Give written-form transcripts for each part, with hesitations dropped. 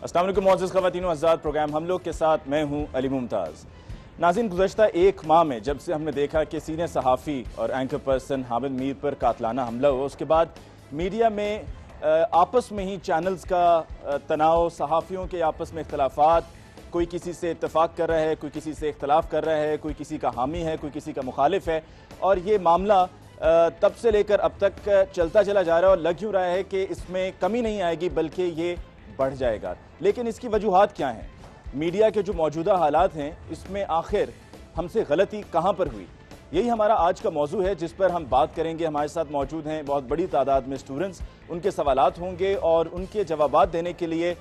السلام علیکم معزز خواتین و حضرات، پروگرام ہم لوگ کے ساتھ میں ہوں علی ممتاز۔ ناظرین، گزشتہ ایک ماہ میں جب سے ہم نے دیکھا کہ سینئر صحافی اور اینکر پرسن حامد میر پر قاتلانہ حملہ ہوا، اس کے بعد میڈیا میں آپس میں ہی چینلز کا تناؤ، صحافیوں کے آپس میں اختلافات، کوئی کسی سے اتفاق کر رہا ہے، کوئی کسی سے اختلاف کر رہا ہے، کوئی کسی کا حامی ہے، کوئی کسی کا مخالف ہے، اور یہ معاملہ تب سے لے کر اب تک چلتا چلا جا رہا ہے اور لگ یوں رہا ہے کہ اس میں کمی نہیں آئے گی بلکہ یہ بڑھ جائے گا۔ لیکن اس کی وجوہات کیا ہیں؟ میڈیا کے جو موجودہ حالات ہیں اس میں آخر ہم سے غلطی کہاں پر ہوئی؟ یہی ہمارا آج کا موضوع ہے جس پر ہم بات کریں گے۔ ہمارے ساتھ موجود ہیں بہت بڑی تعداد میں اسٹوڈنٹس، ان کے سوالات ہوں گے اور ان کے جوابات دینے کے لیے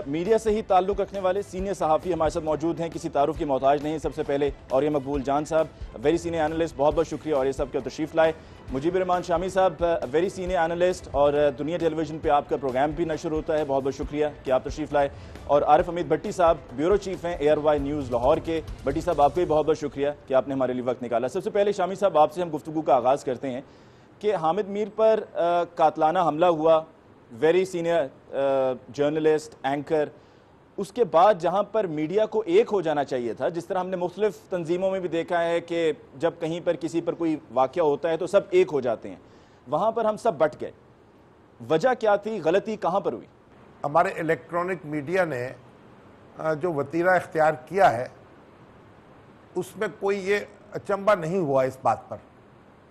میڈیا سے ہی تعلق رکھنے والے سینئر صحافی ہمارے ساتھ موجود ہیں، کسی تعارف کی محتاج نہیں۔ سب سے پہلے اور یہ مقبول جان صاحب، ویری سینئر اینالسٹ، بہت بہت شکریہ اور یہ سب کے تشریف لائے۔ مجیب الرحمان شامی صاحب، ویری سینئر اینالسٹ اور دنیا ٹیلی ویژن پہ آپ کا پروگرام بھی نشر ہوتا ہے، بہت بہت شکریہ کہ آپ تشریف لائے۔ اور عارف حمید بھٹی صاحب، بیورو چیف ہیں ARY نیوز لاہور کے۔ بھٹی صاحب، آپ کو بھی بہت بہت شکریہ کہ آپ نے ہمارے لیے وقت نکالا۔ سب سے پہلے شامی صاحب، آپ سے ہم گفتگو کا آغاز کرتے ہیں کہ حامد میر پر قاتلانہ حملہ ہوا، ویری سینئر جرنلسٹ، اینکر، اس کے بعد جہاں پر میڈیا کو ایک ہو جانا چاہیے تھا، جس طرح ہم نے مختلف تنظیموں میں بھی دیکھا ہے کہ جب کہیں پر کسی پر کوئی واقعہ ہوتا ہے تو سب ایک ہو جاتے ہیں، وہاں پر ہم سب بٹ گئے۔ وجہ کیا تھی؟ غلطی کہاں پر ہوئی؟ ہمارے الیکٹرانک میڈیا نے جو وتیرہ اختیار کیا ہے اس میں کوئی یہ اچنبھا نہیں ہوا اس بات پر۔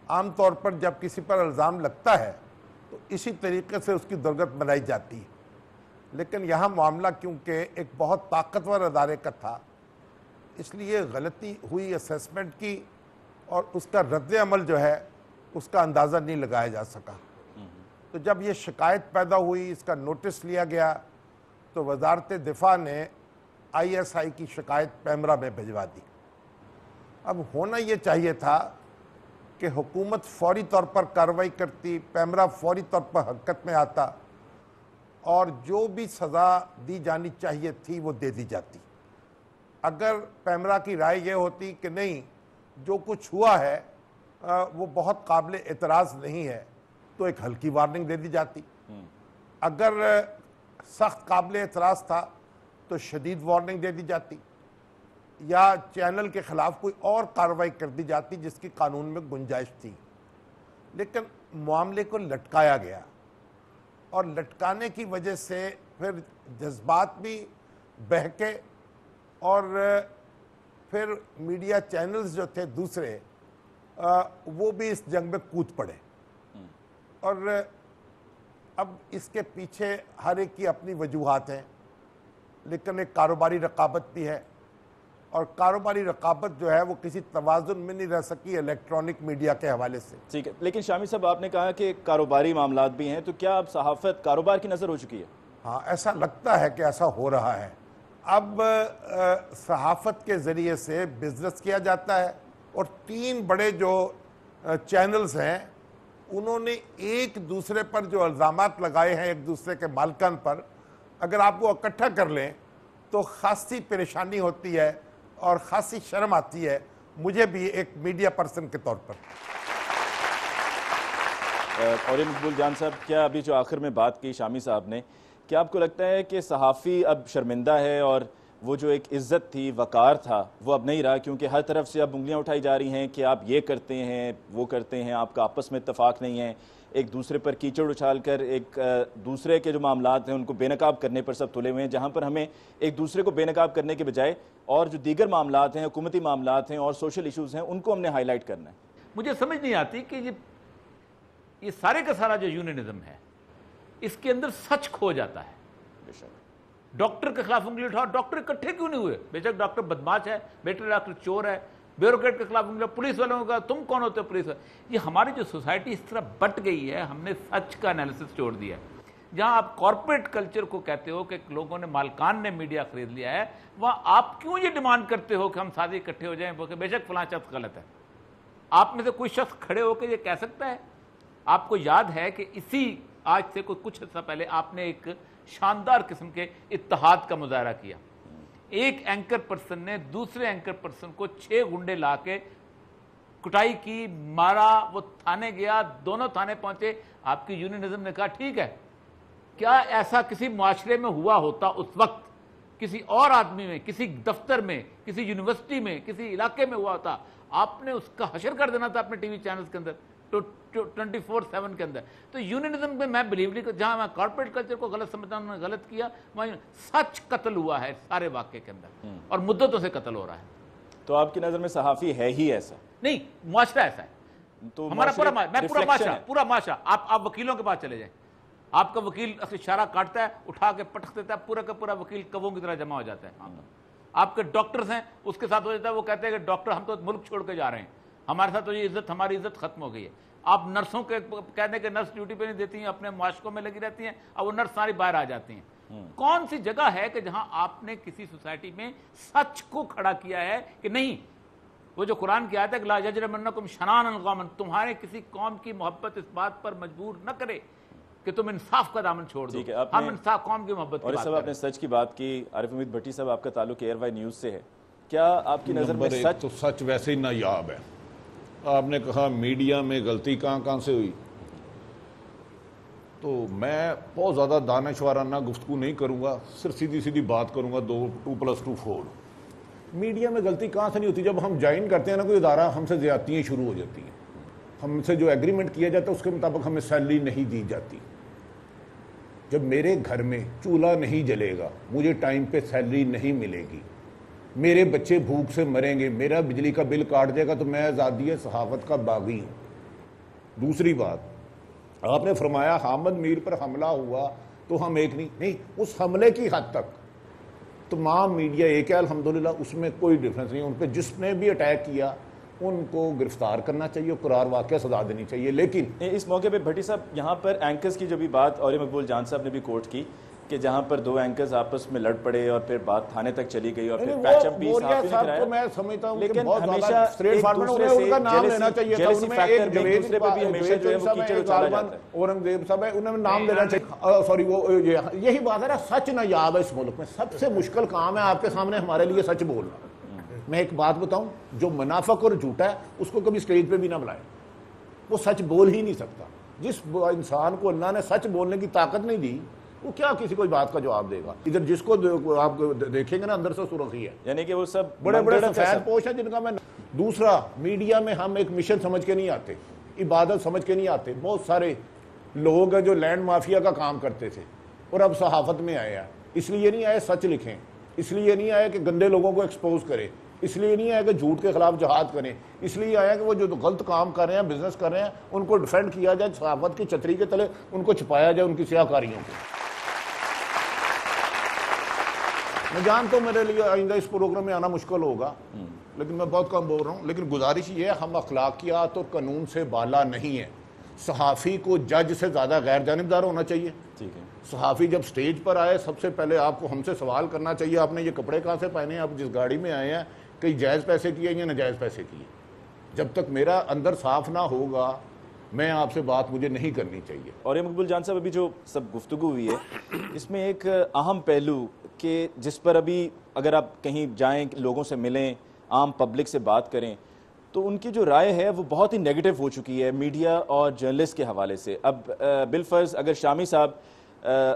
عام طور پر جب کسی پر الزام لگتا ہے تو اسی طریقے سے اس کی درگت بنائی جاتی ہے، لیکن یہاں معاملہ کیونکہ ایک بہت طاقتور ادارے کا تھا، اس لیے غلطی ہوئی اسیسمنٹ کی اور اس کا رد عمل جو ہے اس کا اندازہ نہیں لگایا جا سکا۔ تو جب یہ شکایت پیدا ہوئی، اس کا نوٹس لیا گیا تو وزارت دفاع نے ISI کی شکایت پیمرا میں بھجوا دی۔ اب ہونا یہ چاہیے تھا کہ حکومت فوری طور پر کارروائی کرتی، پیمرا فوری طور پر حرکت میں آتا اور جو بھی سزا دی جانی چاہیے تھی وہ دے دی جاتی۔ اگر پیمرا کی رائے یہ ہوتی کہ نہیں، جو کچھ ہوا ہے وہ بہت قابل اعتراض نہیں ہے، تو ایک ہلکی وارننگ دے دی جاتی۔ اگر سخت قابل اعتراض تھا تو شدید وارننگ دے دی جاتی، یا چینل کے خلاف کوئی اور کارروائی کر دی جاتی جس کی قانون میں گنجائش تھی۔ لیکن معاملے کو لٹکایا گیا اور لٹکانے کی وجہ سے پھر جذبات بھی بہکے اور پھر میڈیا چینلز جو تھے دوسرے وہ بھی اس جنگ میں کود پڑے۔ اور اب اس کے پیچھے ہر ایک کی اپنی وجوہات ہیں، لیکن ایک کاروباری رقابت بھی ہے، اور کاروباری رقابت جو ہے وہ کسی توازن میں نہیں رہ سکی الیکٹرانک میڈیا کے حوالے سے۔ ٹھیک ہے، لیکن شامی صاحب آپ نے کہا کہ کاروباری معاملات بھی ہیں، تو کیا اب صحافت کاروبار کی نظر ہو چکی ہے؟ ہاں، ایسا لگتا ہے کہ ایسا ہو رہا ہے۔ اب صحافت کے ذریعے سے بزنس کیا جاتا ہے، اور 3 بڑے جو چینلز ہیں انہوں نے ایک دوسرے پر جو الزامات لگائے ہیں ایک دوسرے کے مالکان پر، اگر آپ کو اکٹھا کر لیں تو خاصی پریشانی ہوتی ہے اور خاصی شرم آتی ہے، مجھے بھی ایک میڈیا پرسن کے طور پر۔ اور یہ مقبول جان صاحب، کیا ابھی جو آخر میں بات کی شامی صاحب نے، کیا آپ کو لگتا ہے کہ صحافی اب شرمندہ ہے اور وہ جو ایک عزت تھی، وقار تھا، وہ اب نہیں رہا؟ کیونکہ ہر طرف سے اب انگلیاں اٹھائی جا رہی ہیں کہ آپ یہ کرتے ہیں، وہ کرتے ہیں، آپ کا آپس میں اتفاق نہیں ہے، ایک دوسرے پر کیچڑ اچھال کر ایک دوسرے کے جو معاملات ہیں ان کو بے نقاب کرنے پر سب تلے ہوئے ہیں، جہاں پر ہمیں ایک دوسرے کو بے نقاب کرنے کے بجائے اور جو دیگر معاملات ہیں، حکومتی معاملات ہیں اور سوشل ایشوز ہیں، ان کو ہم نے ہائی لائٹ کرنا ہے۔ مجھے سمجھ نہیں آتی کہ یہ سارے کا سارا جو یونینزم ہے اس کے اندر سچ کھو جاتا ہے۔ ڈاکٹر کے خلاف انگلی اٹھاؤ، ڈاکٹر اکٹھے کیوں نہیں ہوئے؟ بے شک ڈاکٹر بدماش ہے، بیٹر ڈاکٹر چور ہے، بیوروکریٹ کے خلاف انگلی، پولیس والوں کا تم کون ہوتے ہو پولیس والے؟ یہ ہماری جو سوسائٹی اس طرح بٹ گئی ہے، ہم نے سچ کا انالیسس چھوڑ دیا ہے۔ جہاں آپ کارپوریٹ کلچر کو کہتے ہو کہ لوگوں نے، مالکان نے میڈیا خرید لیا ہے، وہاں آپ کیوں یہ ڈیمانڈ کرتے ہو کہ ہم ساتھ اکٹھے ہو جائیں؟ بے شک فلاں شخص غلط ہے۔ آپ میں سے کوئی شخص کھڑے ہو کے یہ کہہ سکتا ہے؟ آپ کو یاد ہے کہ اسی آج سے کچھ عرصہ پہلے آپ نے ایک شاندار قسم کے اتحاد کا مظاہرہ کیا۔ ایک اینکر پرسن نے دوسرے اینکر پرسن کو 6 گنڈے لا کے کٹائی کی، مارا، وہ تھانے گیا، دونوں تھانے پہنچے۔ آپ کی یونینزم نے کہا ٹھیک ہے، کیا ایسا کسی معاشرے میں ہوا ہوتا اس وقت، کسی اور آدمی میں، کسی دفتر میں، کسی یونیورسٹی میں، کسی علاقے میں ہوا ہوتا، آپ نے اس کا حشر کر دینا تھا اپنے ٹی وی چینلز کے اندر 24/7 کے اندر. تو یونینزم میں میں بلیو نہیں، جہاں میں کارپوریٹ کلچر کو غلط سمجھتا ہوں، انہوں نے غلط کیا. سچ قتل ہوا ہے سارے واقعے کے اندر، اور مدتوں سے قتل ہو رہا ہے. تو آپ کی نظر میں صحافی ہے ہی ایسا؟ نہیں، معاشرہ ایسا ہے. تو ہمارا پورا معاشرہ آپ وکیلوں کے پاس چلے جائیں، آپ کا وکیل اشارہ کاٹتا ہے، اٹھا کے پٹک دیتا ہے، پورا کا پورا وکیل کبوں کی طرح جمع ہو جاتا ہے. آپ کے ڈاکٹرز ہیں، اس کے ساتھ ہو جاتا ہے، وہ کہتے ہیں کہ ڈاکٹر ہم تو ملک چھوڑ کے جا رہے ہیں، ہمارے ساتھ تو یہ عزت، ہماری عزت ختم ہو گئی ہے. آپ نرسوں کے کہتے ہیں کہ نرس ڈیوٹی پہ نہیں دیتی ہیں، اپنے معاشقوں میں لگی رہتی ہیں، اور وہ نرس ساری باہر آ جاتی ہیں. کون سی جگہ ہے کہ جہاں آپ نے کسی سوسائٹی میں سچ کو کھڑا کیا ہے کہ نہیں؟ وہ جو قرآن کی آیت ہے کہ لا یجرمنکم شنآن قوم، تمہارے کسی قوم کی محبت اس بات پر مجبور نہ کرے کہ تم انصاف کا دامن چھوڑ دو. ہم انصاف قوم کی محبت اور اس سب آپ نے سچ کی بات کی. عارف امید بھٹی صاحب، آپ کا تعلق ایئر وائی نیوز سے ہے، کیا آپ کی نظر میں سچ؟ تو سچ ویسے ہی نایاب ہے. آپ نے کہا میڈیا میں غلطی کہاں سے ہوئی، تو میں بہت زیادہ دانشورانہ گفتگو نہیں کروں گا، صرف سیدھی سیدھی بات کروں گا. 2+2 4. میڈیا میں غلطی کہاں سے نہیں ہوتی؟ جب ہم جوائن کرتے ہیں نا کوئی ادارہ، ہم سے زیادتیاں شروع ہو جاتی ہیں. ہم سے جو ایگریمنٹ کیا جاتا ہے اس کے مطابق ہمیں سیلری نہیں دی جاتی. جب میرے گھر میں چولہا نہیں جلے گا، مجھے ٹائم پہ سیلری نہیں ملے گی، میرے بچے بھوک سے مریں گے، میرا بجلی کا بل کاٹ جائے گا، تو میں آزادی صحافت کا باغی ہوں. دوسری بات، آپ نے فرمایا حامد میر پر حملہ ہوا تو ہم ایک نہیں، اس حملے کی حد تک تمام میڈیا ایک ہے الحمدللہ، اس میں کوئی ڈفرنس نہیں. ان پہ جس نے بھی اٹیک کیا ان کو گرفتار کرنا چاہیے، قرار واقعہ سزا دینی چاہیے. لیکن اس موقع پہ بھٹی صاحب، یہاں پر اینکرز کی جو بھی بات اور مقبول جان صاحب نے بھی کوٹ کی کہ جہاں پر 2 اینکرز آپس میں لڑ پڑے اور پھر بات تھانے تک چلی گئی اور پھر پیچ اپ بھی صحافی نے کرایا. میں سمجھتا ہوں لیکن بہت ہمیشہ زیادہ اسٹریٹ فارورڈ ہونے ان کا نام لینا چاہیے تھا. ان میں ایک دوسرے پہ بھی ہمیشہ جو ہے وہ کیچڑ اچھالا جاتا ہے. اورنگزیب صاحب ہے، انہوں نے نام لینا چاہیے. سوری، وہ یہی بات ہے نا، سچ نایاب ہے اس ملک میں. سب سے مشکل کام ہے آپ کے سامنے ہمارے لیے سچ بولنا. میں ایک بات بتاؤں، جو منافق اور جھوٹا ہے اس کو کبھی اسٹیج پہ بھی نہ بلائیں، وہ سچ بول ہی نہیں سکتا. جس انسان کو اللہ نے سچ بولنے کی طاقت نہیں دی، وہ کیا کسی کوئی بات کا جواب دے گا؟ ادھر جس کو آپ دیکھیں گے نا اندر سے سرخی ہے، یعنی کہ وہ سب بڑے بڑے سفید پوش ہیں جن کا میں. دوسرا، میڈیا میں ہم ایک مشن سمجھ کے نہیں آتے، عبادت سمجھ کے نہیں آتے. بہت سارے لوگ ہیں جو لینڈ مافیا کا کام کرتے تھے اور اب صحافت میں آئے ہیں. اس لیے نہیں آئے سچ لکھیں، اس لیے نہیں آئے کہ گندے لوگوں کو ایکسپوز کریں، اس لیے نہیں آیا کہ جھوٹ کے خلاف جہاد کریں، اس لیے آیا کہ وہ جو غلط کام کر رہے ہیں، بزنس کر رہے ہیں، ان کو ڈیفینڈ کیا جائے، صحافت کی چھتری کے تلے ان کو چھپایا جائے، ان کی سیاہ کاریوں کو. میں جانتا ہوں میرے لیے آئندہ اس پروگرام میں آنا مشکل ہوگا، لیکن میں بہت کم بول رہا ہوں. لیکن گزارش یہ ہے، ہم اخلاقیات اور قانون سے بالا نہیں ہیں. صحافی کو جج سے زیادہ غیر جانبدار ہونا چاہیے. ٹھیک ہے. صحافی جب سٹیج پر آئے، سب سے پہلے آپ کو ہم سے سوال کرنا چاہیے، آپ نے یہ کپڑے کہاں سے پہنے ہیں، آپ جس گاڑی میں آئے ہیں، کئی جائز پیسے کیے یا ناجائز پیسے کیے. جب تک میرا اندر صاف نہ ہوگا، میں آپ سے بات مجھے نہیں کرنی چاہیے. اور یہ مقبول جان صاحب، ابھی جو سب گفتگو ہوئی ہے اس میں ایک اہم پہلو کہ جس پر ابھی اگر آپ کہیں جائیں، لوگوں سے ملیں، عام پبلک سے بات کریں، تو ان کی جو رائے ہے وہ بہت ہی نیگیٹو ہو چکی ہے میڈیا اور جرنلسٹ کے حوالے سے. اب بالفرض اگر شامی صاحب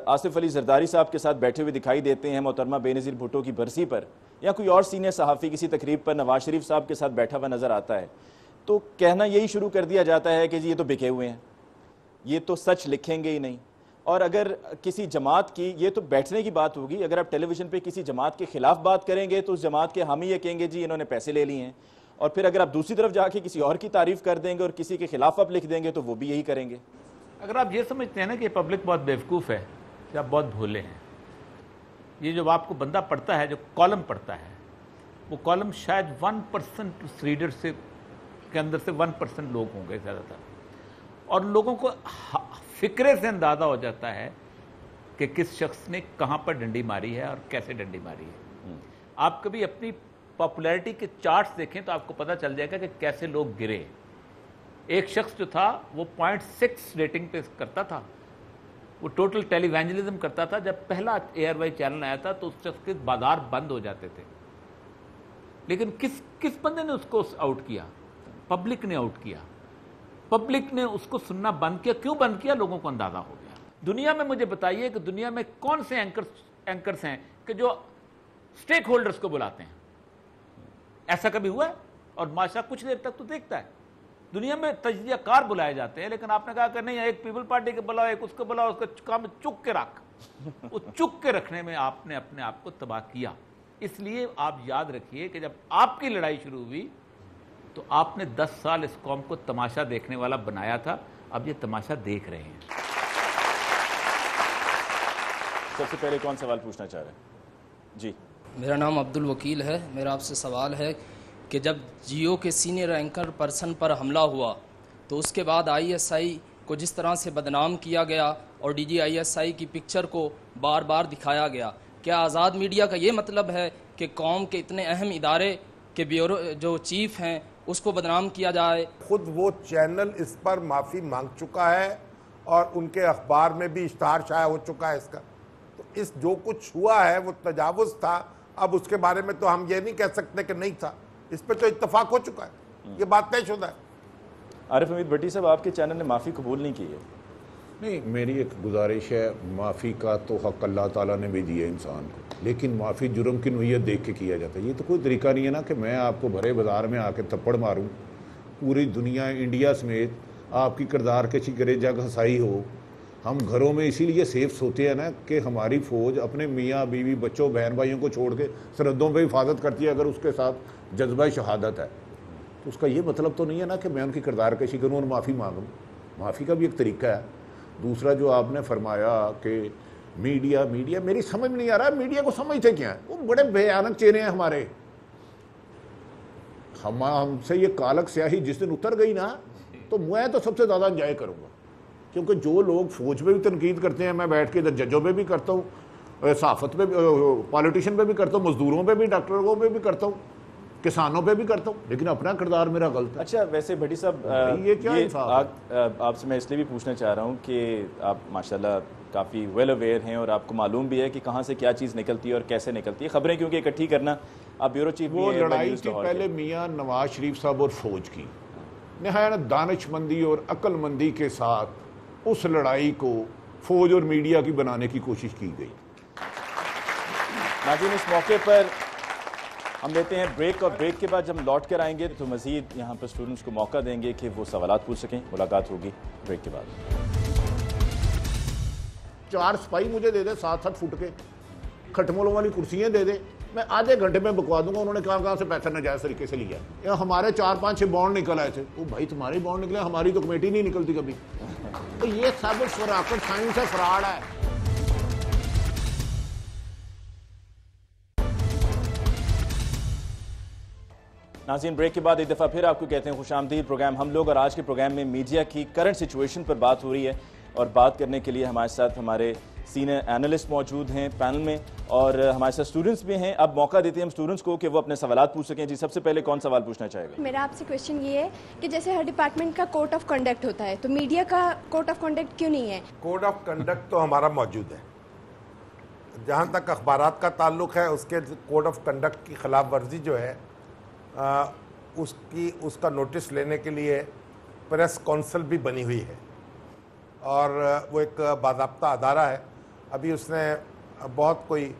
آصف علی زرداری صاحب کے ساتھ بیٹھے ہوئے دکھائی دیتے ہیں محترمہ بے نظیر بھٹو کی برسی پر، یا کوئی اور سینئر صحافی کسی تقریب پر نواز شریف صاحب کے ساتھ بیٹھا ہوا نظر آتا ہے، تو کہنا یہی شروع کر دیا جاتا ہے کہ جی یہ تو بکے ہوئے ہیں، یہ تو سچ لکھیں گے ہی نہیں. اور اگر کسی جماعت کی، یہ تو بیٹھنے کی بات ہوگی، اگر آپ ٹیلی ویژن پہ کسی جماعت کے خلاف بات کریں گے تو اس جماعت کے حامی یہ کہیں گے جی انہوں نے پیسے لے لیے ہیں. اور پھر اگر آپ دوسری طرف جا کے کسی اور کی تعریف کر دیں گے اور کسی کے خلاف آپ لکھ دیں گے تو وہ بھی یہی کریں گے. اگر آپ یہ سمجھتے ہیں نا کہ پبلک بہت بیوقوف ہے، کہ آپ بہت بھولے ہیں، یہ جو آپ کو بندہ پڑھتا ہے، جو کالم پڑھتا ہے، وہ کالم شاید 1% ریڈر سے کے اندر سے 1% لوگ ہوں گے زیادہ تر. اور لوگوں کو فکرے سے اندازہ ہو جاتا ہے کہ کس شخص نے کہاں پر ڈنڈی ماری ہے اور کیسے ڈنڈی ماری ہے. آپ کبھی اپنی پاپولیرٹی کے چارٹس دیکھیں تو آپ کو پتہ چل جائے گا کہ کیسے لوگ گرے. ایک شخص جو تھا وہ 0.6 ریٹنگ پہ کرتا تھا، وہ ٹوٹل ٹیلی ایونجلزم کرتا تھا. جب پہلا ایئر وائی چینل آیا تھا تو اس شخص کے بازار بند ہو جاتے تھے. لیکن کس بندے نے اس کو آؤٹ کیا؟ پبلک نے آؤٹ کیا. پبلک نے اس کو سننا بند کیا. کیوں بند کیا؟ لوگوں کو اندازہ ہو گیا. دنیا میں مجھے بتائیے کہ دنیا میں کون سے اینکرز ہیں کہ جو سٹیک ہولڈرز کو بلاتے ہیں؟ ایسا کبھی ہوا ہے؟ اور معاشرہ کچھ دیر تک تو دیکھتا ہے. دنیا میں تجزیہ کار بلائے جاتے ہیں، لیکن آپ نے کہا کہ نہیں، ایک پیپل پارٹی کے بلاؤ، ایک اس کو بلاؤ، اس کا کام چک کے رکھ. وہ چک کے رکھنے میں آپ نے اپنے آپ کو تباہ کیا. اس لیے آپ یاد رکھیے کہ جب آپ کی لڑائی شروع ہوئی تو آپ نے 10 سال اس قوم کو تماشا دیکھنے والا بنایا تھا. اب یہ تماشا دیکھ رہے ہیں. سب سے پہلے کون سوال پوچھنا چاہ رہے ہیں؟ جی. میرا نام عبد الوکیل ہے. میرا آپ سے سوال ہے کہ جب جیو کے سینئر اینکر پرسن پر حملہ ہوا تو اس کے بعد ISI کو جس طرح سے بدنام کیا گیا اور DGISI کی پکچر کو بار بار دکھایا گیا، کیا آزاد میڈیا کا یہ مطلب ہے کہ قوم کے اتنے اہم ادارے کے بیورو جو چیف ہیں اس کو بدنام کیا جائے؟ خود وہ چینل اس پر معافی مانگ چکا ہے اور ان کے اخبار میں بھی اشتہار شائع ہو چکا ہے اس کا. تو اس جو کچھ ہوا ہے وہ تجاوز تھا. اب اس کے بارے میں تو ہم یہ نہیں کہہ سکتے کہ نہیں تھا، اس پہ تو اتفاق ہو چکا ہے، یہ بات طے شدہ ہے. عارف حمید بھٹی صاحب، آپ کے چینل نے معافی قبول نہیں کی ہے. نہیں، میری ایک گزارش ہے، معافی کا تو حق اللہ تعالیٰ نے بھی دیا انسان کو، لیکن معافی جرم کی نوعیت دیکھ کے کیا جاتا ہے. یہ تو کوئی طریقہ نہیں ہے نا کہ میں آپ کو بھرے بازار میں آ کے تھپڑ ماروں، پوری دنیا انڈیا سمیت آپ کی کردار کشی کرے، جگ ہنسائی ہو. ہم گھروں میں اسی لیے سیف سوتے ہیں نا کہ ہماری فوج اپنے میاں بیوی بچوں بہن بھائیوں کو چھوڑ کے سرحدوں پہ حفاظت کرتی ہے اگر اس کے ساتھ جذبہ شہادت ہے. تو اس کا یہ مطلب تو نہیں ہے نا کہ میں ان کی کردار کشی کروں اور معافی مانگوں. معافی کا بھی ایک طریقہ ہے. دوسرا جو آپ نے فرمایا کہ میڈیا میری سمجھ نہیں آ رہا ہے میڈیا کو سمجھتے کیا ہیں. وہ بڑے بھیانک چہرے ہیں ہمارے. ہم سے یہ کالک سیاہی جس دن اتر گئی نا تو میں تو سب سے زیادہ انجوائے کروں گا، کیونکہ جو لوگ فوج پہ بھی تنقید کرتے ہیں، میں بیٹھ کے ادھر ججوں پہ بھی کرتا ہوں، صحافت پہ بھی، پالیٹیشین پہ بھی کرتا ہوں، مزدوروں پہ بھی، ڈاکٹروں پہ بھی کرتا ہوں، کسانوں پہ بھی کرتا ہوں، لیکن اپنا کردار میرا غلط ہے. اچھا، ویسے بھٹی صاحب، یہ کیا انصاف ہے؟ آپ سے میں اس لیے بھی پوچھنا چاہ رہا ہوں کہ آپ ماشاءاللہ کافی ویل اویئر ہیں اور آپ کو معلوم بھی ہے کہ کہاں سے کیا چیز نکلتی ہے اور کیسے نکلتی ہے. خبریں کیونکہ اکٹھی کرنا، آپ بیورو چیف بھی وہ ہیں. لڑائی تھی پہلے میاں نواز شریف صاحب اور فوج کی. نہایت دانش مندی اور عقل مندی کے ساتھ اس لڑائی کو فوج اور میڈیا کی بنانے کی کوشش کی گئی. ناظرین، اس موقع پر ہم لیتے ہیں بریک، اور بریک کے بعد جب ہم لوٹ کر آئیں گے تو مزید یہاں پر اسٹوڈنٹس کو موقع دیں گے کہ وہ سوالات پوچھ سکیں. ملاقات ہوگی بریک کے بعد. 4 سپاہی مجھے دے دے 7-7 فٹ کے، کھٹملوں والی کرسیاں دے دے، میں آدھے گھنٹے میں بکوا دوں گا انہوں نے کہاں سے پیسہ ناجائز طریقے سے لیا. یا ہمارے 4-5-6 بانڈ نکل آئے تھے. وہ بھائی تمہارے بانڈ نکلے، ہماری تو کمیٹی نہیں نکلتی کبھی. تو یہ سب راکٹ سائنس ہے، فراڈ ہے. ناظرین، بریک کے بعد ایک دفعہ پھر آپ کو کہتے ہیں خوش آمدید. پروگرام ہم لوگ، اور آج کے پروگرام میں میڈیا کی کرنٹ سچویشن پر بات ہو رہی ہے، اور بات کرنے کے لیے ہمارے ساتھ ہمارے سینئر اینالسٹ موجود ہیں پینل میں، اور ہمارے ساتھ اسٹوڈنٹس بھی ہیں. اب موقع دیتے ہیں ہم اسٹوڈنٹس کو کہ وہ اپنے سوالات پوچھ سکیں. جی، سب سے پہلے کون سوال پوچھنا چاہے گا؟ میرا آپ سے کویشچن یہ ہے کہ جیسے ہر ڈپارٹمنٹ کا کوڈ آف کنڈکٹ ہوتا ہے، تو میڈیا کا کوڈ آف کنڈکٹ کیوں نہیں ہے؟ کوڈ آف کنڈکٹ تو ہمارا موجود ہے. جہاں تک اخبارات کا تعلق ہے، اس کے کوڈ آف کنڈکٹ کی خلاف ورزی جو ہے اس کا نوٹس لینے کے لیے پریس کونسل بھی بنی ہوئی ہے، اور وہ ایک باضابطہ ادارہ ہے. ابھی اس نے بہت کوئی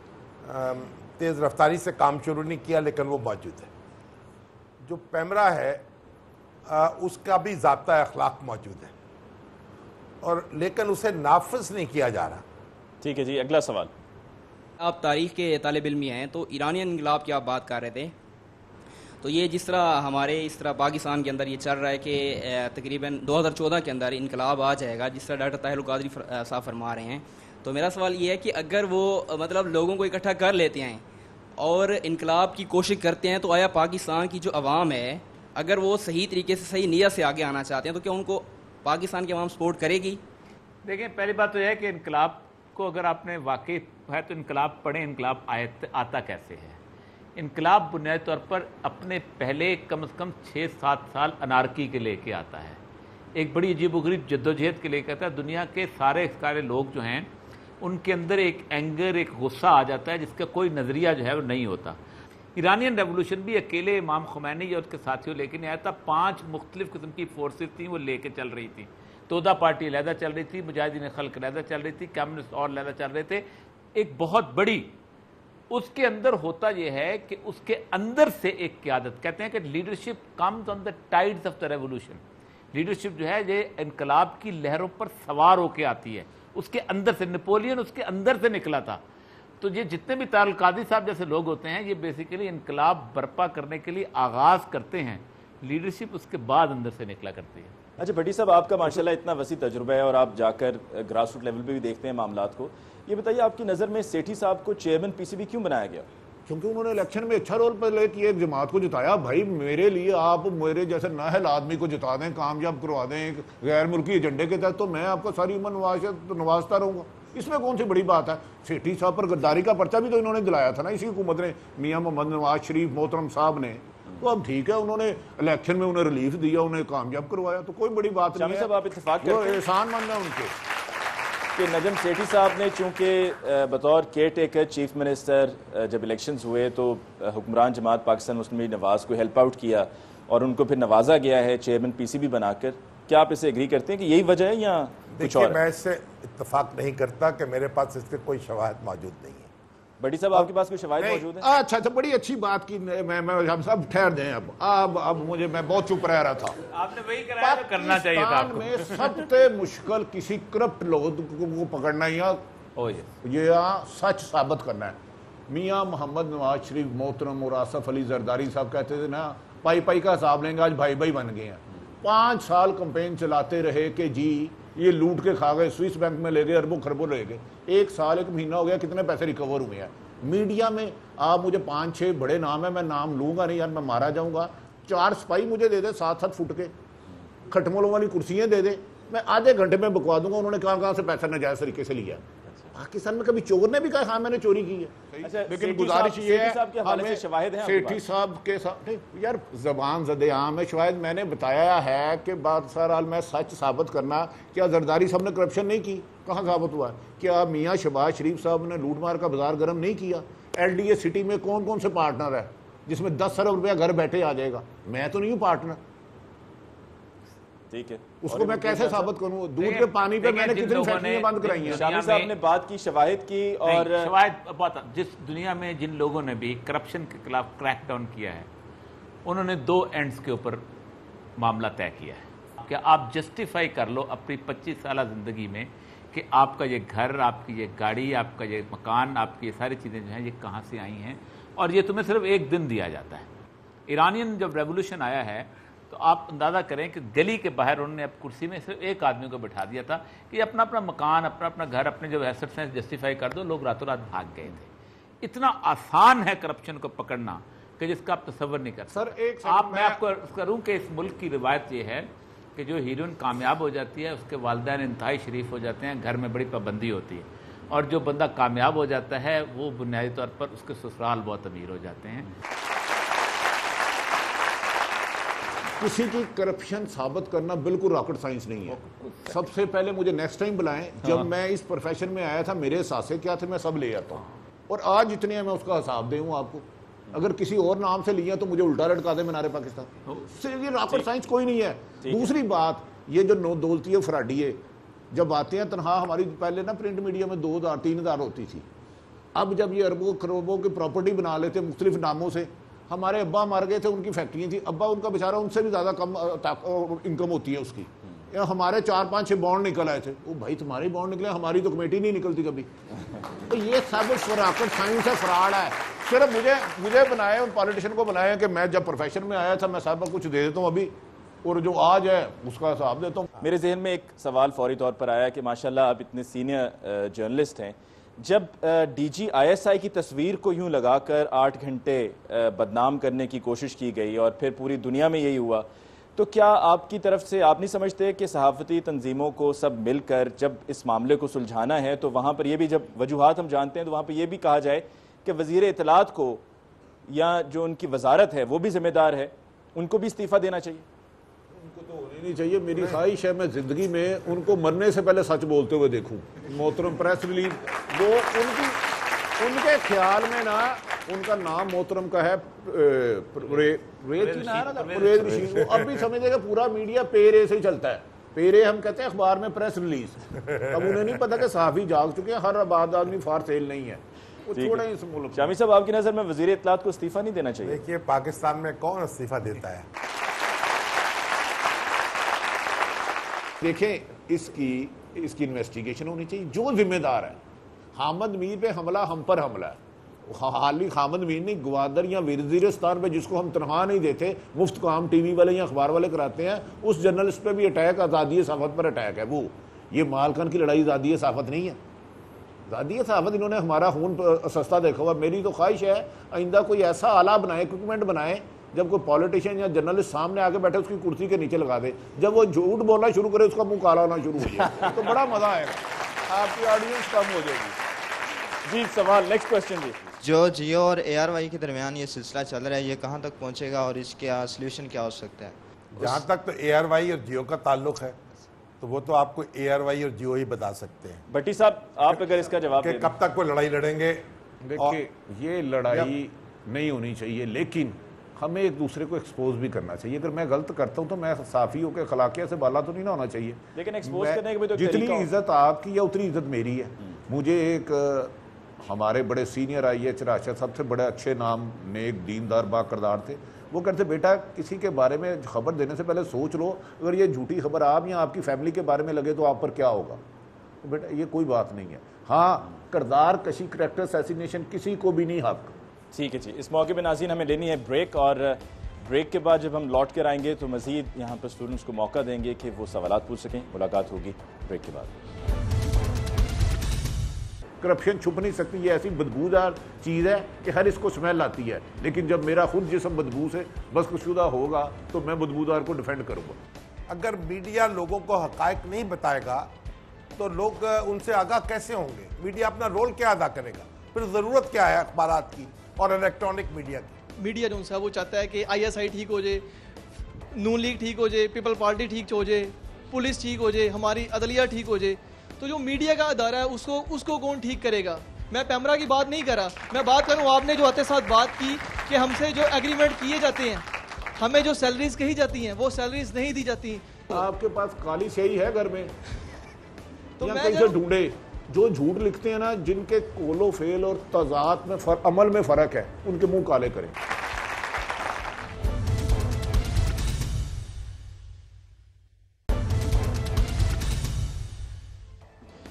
تیز رفتاری سے کام شروع نہیں کیا، لیکن وہ موجود ہے. جو پیمرا ہے اس کا بھی ضابطہ اخلاق موجود ہے، اور لیکن اسے نافذ نہیں کیا جا رہا. ٹھیک ہے جی، اگلا سوال. آپ تاریخ کے طالب علمی ہیں، تو ایرانین انقلاب کی آپ بات کر رہے تھے، تو یہ جس طرح ہمارے اس طرح پاکستان کے اندر یہ چل رہا ہے کہ تقریباً 2014 کے اندر انقلاب آ جائے گا، جس طرح ڈاکٹر طاہر القادری صاحب فرما رہے ہیں. تو میرا سوال یہ ہے کہ اگر وہ مطلب لوگوں کو اکٹھا کر لیتے ہیں اور انقلاب کی کوشش کرتے ہیں، تو آیا پاکستان کی جو عوام ہے اگر وہ صحیح طریقے سے صحیح نیت سے آگے آنا چاہتے ہیں تو کیا ان کو پاکستان کی عوام سپورٹ کرے گی؟ دیکھیں، پہلی بات تو یہ ہے کہ انقلاب کو اگر آپ نے واقعی ہے تو انقلاب پڑھیں، انقلاب آتا کیسے ہے. انقلاب بنیادی طور پر اپنے پہلے کم از کم 6-7 سال انارکی کے لے کے آتا ہے، ایک بڑی عجیب و غریب جدوجہد کے لے کے آتا ہے. دنیا کے سارے لوگ جو ہیں ان کے اندر ایک اینگر، ایک غصہ آ جاتا ہے جس کا کوئی نظریہ جو ہے وہ نہیں ہوتا. ایرانین ریولوشن بھی اکیلے امام خمینی یا اس کے ساتھیوں لے کے نہیں آیا تھا، 5 مختلف قسم کی فورسز تھیں وہ لے کے چل رہی تھیں. تو تودا پارٹی علیحدہ چل رہی تھی, مجاہدین خلق علیحدہ چل رہی تھی, کمیونسٹ اور علیحدہ چل رہے تھے. ایک بہت بڑی اس کے اندر ہوتا یہ ہے کہ اس کے اندر سے ایک قیادت, کہتے ہیں کہ leadership comes on the tides of the revolution. Leadership جو ہے یہ انقلاب کی لہروں پر سوار ہو کے آتی ہے, اس کے اندر سے. نپولین اس کے اندر سے نکلا تھا. تو یہ جتنے بھی طاہر القادری صاحب جیسے لوگ ہوتے ہیں, یہ بیسیکلی انقلاب برپا کرنے کے لیے آغاز کرتے ہیں, لیڈرشپ اس کے بعد اندر سے نکلا کرتی ہے. اچھا بھٹی صاحب, آپ کا ماشاءاللہ اتنا وسیع تجربہ ہے اور آپ جا کر گراس روٹ لیول پہ بھی دیکھتے ہیں معاملات کو. یہ بتائیے آپ کی نظر میں سیٹھی صاحب کو چیئرمین پی سی بی کیوں بنایا گیا؟ کیونکہ انہوں نے الیکشن میں اچھا رول پلے کیا, ایک جماعت کو جتایا. بھائی میرے لیے آپ میرے جیسے نااہل آدمی کو جتا دیں, کامیاب کروا دیں ایک غیر ملکی ایجنڈے کے تحت, تو میں آپ کو ساری عمر نوازتا رہوں گا. اس میں کون سی بڑی بات ہے؟ سیٹھی صاحب پر غداری کا پرچہ بھی تو انہوں نے دلایا تھا نا اسی حکومت نے, میاں محمد نواز شریف محترم صاحب نے. تو اب ٹھیک ہے, انہوں نے الیکشن میں انہیں ریلیف دیا, انہیں کامیاب کروایا, تو کوئی بڑی بات نہیں ہے. صاحب آپ اتفاق کرتے ہیں احسان مند ہے ان کے کہ نجم سیٹھی صاحب نے چونکہ بطور کیئر ٹیکر چیف منسٹر جب الیکشنز ہوئے تو حکمران جماعت پاکستان مسلم لیگ نواز کو ہیلپ آؤٹ کیا اور ان کو پھر نوازا گیا ہے چیئرمین پی سی بی بنا کر. کیا آپ اسے ایگری کرتے ہیں کہ یہی وجہ ہے یا کچھ اور؟ میں اس سے اتفاق نہیں کرتا کہ میرے پاس اس کے کوئی شواہد موجود نہیں ہے. بڑی صاحب آپ کے پاس کوئی شواہد موجود ہیں؟ اچھا بڑی اچھی بات کی. میں ہم سب ٹھہر دیں. اب مجھے میں بہت چپ رہ رہا تھا. آپ نے وہی کرایا تو کرنا چاہیے تھا آپ کو. میں سب سے مشکل کسی کرپٹ لوگ کو پکڑنا یا یہ سچ ثابت کرنا ہے. میاں محمد نواز شریف محترم اور آصف علی زرداری صاحب کہتے تھے نا, پائی پائی کا حساب لیں گے, آج بھائی بھائی بن گئے ہیں. 5 سال کمپین چلاتے رہے کہ جی یہ لوٹ کے کھا گئے, سوئس بینک میں لے گئے, اربوں خربوں لے گئے. 1 سال 1 مہینہ ہو گیا, کتنے پیسے ریکور ہوئے ہیں. میڈیا میں آپ مجھے 5-6 بڑے نام ہیں, میں نام لوں گا نہیں یار, میں مارا جاؤں گا. 4 سپاہی مجھے دے دے 7-7 فٹ کے, کھٹملوں والی کرسیاں دے دے, میں آدھے گھنٹے میں بکوا دوں گا انہوں نے کہاں سے پیسہ ناجائز طریقے سے لیا. پاکستان میں کبھی چور نے بھی کہا ہاں میں نے چوری کی ہے. لیکن گزارش یہ ہے سیٹھی صاحب کے ساتھ یار زبان زد عام ہے. شاید میں نے بتایا ہے کہ بات سہرحال میں سچ ثابت کرنا. کیا زرداری صاحب نے کرپشن نہیں کی؟ کہاں ثابت ہوا ہے؟ کیا میاں شہباز شریف صاحب نے لوٹ مار کا بازار گرم نہیں کیا؟ ایل ڈی اے سٹی میں کون سے پارٹنر ہے جس میں 10 ارب روپیہ گھر بیٹھے آ جائے گا؟ میں تو نہیں ہوں پارٹنر. ٹھیک ہے, اس کو میں کیسے ثابت کروں؟ دودھ کے پانی پہ میں نے کتنی فیکٹریاں بند کرائی ہیں. شامی صاحب نے بات کی, شواہد کی, اور شواہد جس دنیا میں جن لوگوں نے بھی کرپشن کے خلاف کریک ڈاؤن کیا ہے انہوں نے 2 اینڈز کے اوپر معاملہ طے کیا ہے کہ آپ جسٹیفائی کر لو اپنی 25 سالہ زندگی میں کہ آپ کا یہ گھر, آپ کی یہ گاڑی, آپ کا یہ مکان, آپ کی یہ ساری چیزیں جو ہیں یہ کہاں سے آئی ہیں, اور یہ تمہیں صرف 1 دن دیا جاتا ہے. ایرانین جب ریولوشن آیا ہے تو آپ اندازہ کریں کہ گلی کے باہر انہوں نے اب کرسی میں صرف 1 آدمی کو بٹھا دیا تھا کہ اپنا مکان, اپنا گھر, اپنے جو ایسٹس ہیں جسٹیفائی کر دو. لوگ راتوں رات بھاگ گئے تھے. اتنا آسان ہے کرپشن کو پکڑنا کہ جس کا آپ تصور نہیں کر سکتے. میں آپ کو کروں کہ اس ملک کی روایت یہ ہے کہ جو ہیروئن کامیاب ہو جاتی ہے اس کے والدین انتہائی شریف ہو جاتے ہیں, گھر میں بڑی پابندی ہوتی ہے, اور جو بندہ کامیاب ہو جاتا ہے وہ بنیادی طور پر اس کے سسرال بہت امیر ہو جاتے ہیں. کسی کی کرپشن ثابت کرنا بالکل راکٹ سائنس نہیں ہے. سب سے پہلے مجھے نیکسٹ ٹائم بلائیں. جب میں اس پروفیشن میں آیا تھا میرے احساسے کیا تھے میں سب لے آتا ہوں, اور آج جتنے ہیں میں اس کا حساب دے ہوں آپ کو. اگر کسی اور نام سے لیا تو مجھے الٹا لٹکا دے مینار پاکستان. یہ راکٹ سائنس کوئی نہیں ہے. دوسری بات, یہ جو نو دولتی فراڈیے جب آتے ہیں تنہا, ہماری پہلے نا پرنٹ میڈیا میں 2000-3000 ہوتی تھی. اب جب یہ اربوں کروڑوں کی پراپرٹی بنا لیتے مختلف ناموں سے. ہمارے ابا مر گئے تھے, ان کی فیکٹریاں تھیں, ابا ان کا بیچارہ ان سے بھی زیادہ کم انکم ہوتی ہے اس کی. ہمارے 4-5-6 بانڈ نکل آئے تھے. وہ بھائی تمہاری بانڈ نکلے, ہماری تو کمیٹی نہیں نکلتی کبھی. تو یہ سب راکٹ سائنس ہے, فراڈ ہے. صرف مجھے بنائے, ان پالیٹیشین کو بنائے کہ میں جب پروفیشن میں آیا تھا میں سب کچھ دے دیتا ہوں ابھی, اور جو آج ہے اس کا حساب دیتا ہوں. میرے ذہن میں ایک سوال فوری طور پر آیا کہ ماشاءاللہ آپ اتنے سینئر جرنلسٹ ہیں, جب D G I S I کی تصویر کو یوں لگا کر 8 گھنٹے بدنام کرنے کی کوشش کی گئی اور پھر پوری دنیا میں یہی ہوا, تو کیا آپ کی طرف سے آپ نہیں سمجھتے کہ صحافتی تنظیموں کو سب مل کر جب اس معاملے کو سلجھانا ہے تو وہاں پر یہ بھی, جب وجوہات ہم جانتے ہیں تو وہاں پہ یہ بھی کہا جائے کہ وزیر اطلاعات کو یا جو ان کی وزارت ہے وہ بھی ذمہ دار ہے, ان کو بھی استعفیٰ دینا چاہیے؟ ان کو تو ہونے نہیں چاہیے. میری خواہش ہے میں زندگی میں ان کو مرنے سے پہلے سچ بولتے ہوئے دیکھوں. محترم پریس ریلیز, وہ ان کے خیال میں نا ان کا نام محترم کا ہے پرویز رشید, وہ اب بھی سمجھے کہ پورا میڈیا پیرے سے ہی چلتا ہے. پیرے ہم کہتے ہیں اخبار میں پریس ریلیز. اب انہیں نہیں پتا کہ صحافی جاگ چکے ہیں, ہر آباد آدمی فار سیل نہیں ہے. وہ چھوڑیں اس ملک. شامی صاحب آپ کی نظر میں وزیر اطلاعات کو استعفیٰ نہیں دینا چاہیے؟ دیکھیے پاکستان میں کون استعفیٰ دیتا ہے؟ دیکھیں اس کی انویسٹیگیشن ہونی چاہیے. جو ذمہ دار ہے, حامد میر پہ حملہ ہم پر حملہ ہے. حالی حامد میر نہیں, گوادر یا وزیرستان پہ جس کو ہم تنخواہ نہیں دیتے, مفت کام ٹی وی والے یا اخبار والے کراتے ہیں, اس جرنلسٹ پہ بھی اٹیک آزادی صحافت پر اٹیک ہے. وہ یہ مالکن کی لڑائی آزادی صحافت نہیں ہے. آزادی صحافت انہوں نے ہمارا خون سستا دیکھا ہوا. میری تو خواہش ہے آئندہ کوئی ایسا آلہ بنائے, اکوپمنٹ بنائے, جب کوئی پولیٹیشین یا جرنلسٹ سامنے آ کے بیٹھے اس کی کرسی کے نیچے لگا دے, جب وہ جھوٹ بولنا شروع کرے اس کا منہ کالا ہونا شروع ہو جائے تو بڑا مزہ آئے گا, آپ کی آڈینس کم ہو جائے گی. جی سوال نیکسٹ کوشچن. جی جو جیو اور اے آر وائی کے درمیان یہ سلسلہ چل رہا ہے, یہ کہاں تک پہنچے گا اور اس کا سلیوشن کیا ہو سکتا ہے؟ جہاں تک تو اے آر وائی اور جیو کا تعلق ہے تو وہ تو آپ کو اے آر وائی اور جیو ہی بتا سکتے ہیں. بھٹی صاحب آپ اگر اس کا جواب کہ کب تک وہ لڑائی لڑیں گے. دیکھیے یہ لڑائی نہیں ہونی چاہیے, لیکن ہمیں ایک دوسرے کو ایکسپوز بھی کرنا چاہیے. اگر میں غلط کرتا ہوں تو میں صحافی ہو کے خلاقیہ سے بالا تو نہیں نہ ہونا چاہیے, لیکن ایکسپوز کرنے کے بھی تو جتنی عزت آپ کی ہے اتنی عزت میری ہے. مجھے ایک ہمارے بڑے سینئر آئی ایچ راشد سب سے بڑے اچھے نام, نیک دیندار با کردار تھے, وہ کہتے بیٹا کسی کے بارے میں خبر دینے سے پہلے سوچ لو, اگر یہ جھوٹی خبر آپ یا آپ کی فیملی کے بارے میں لگے تو آپ پر کیا ہوگا. بیٹا یہ کوئی بات نہیں ہے. ہاں کردار کشی, کریکٹر اسیسینیشن کسی کو بھی نہیں حق. ٹھیک ہے جی. اس موقع پہ ناظرین ہمیں لینی ہے بریک, اور بریک کے بعد جب ہم لوٹ کر آئیں گے تو مزید یہاں پر اسٹوڈنٹس کو موقع دیں گے کہ وہ سوالات پوچھ سکیں. ملاقات ہوگی بریک کے بعد. کرپشن چھپ نہیں سکتی, یہ ایسی بدبودار چیز ہے کہ ہر اس کو سمیل آتی ہے, لیکن جب میرا خود جسم بدبو سے بس کشودہ ہوگا تو میں بدبودار کو ڈیفینڈ کروں گا. اگر میڈیا لوگوں کو حقائق نہیں بتائے گا تو لوگ ان سے آگاہ کیسے ہوں گے؟ میڈیا اپنا رول کیا ادا کرے گا؟ پھر ضرورت کیا ہے اخبارات کی اور الیکٹرانک میڈیا کی؟ میڈیا جو ہے وہ چاہتا ہے کہ آئی ایس آئی ٹھیک ہو جائے, نون لیگ ٹھیک ہو جائے, پیپل پارٹی ٹھیک ہو جائے, پولیس ٹھیک ہو جائے, ہماری عدلیہ ٹھیک ہو جائے. تو جو میڈیا کا ادارہ ہے اس کو کون ٹھیک کرے گا؟ میں پیمرا کی بات نہیں کر رہا, میں بات کروں آپ نے جو آتے ساتھ بات کی کہ ہم سے جو ایگریمنٹ کیے جاتے ہیں, ہمیں جو سیلریز کہی جاتی ہیں وہ سیلریز نہیں دی جاتی. آپ کے پاس کالی سیاہی ہے گھر میں تو یا میں کہیں سے ڈھونڈے؟ جو جھوٹ لکھتے ہیں نا, جن کے قول و فعل اور تضاد میں عمل میں فرق ہے, ان کے منہ کالے کریں.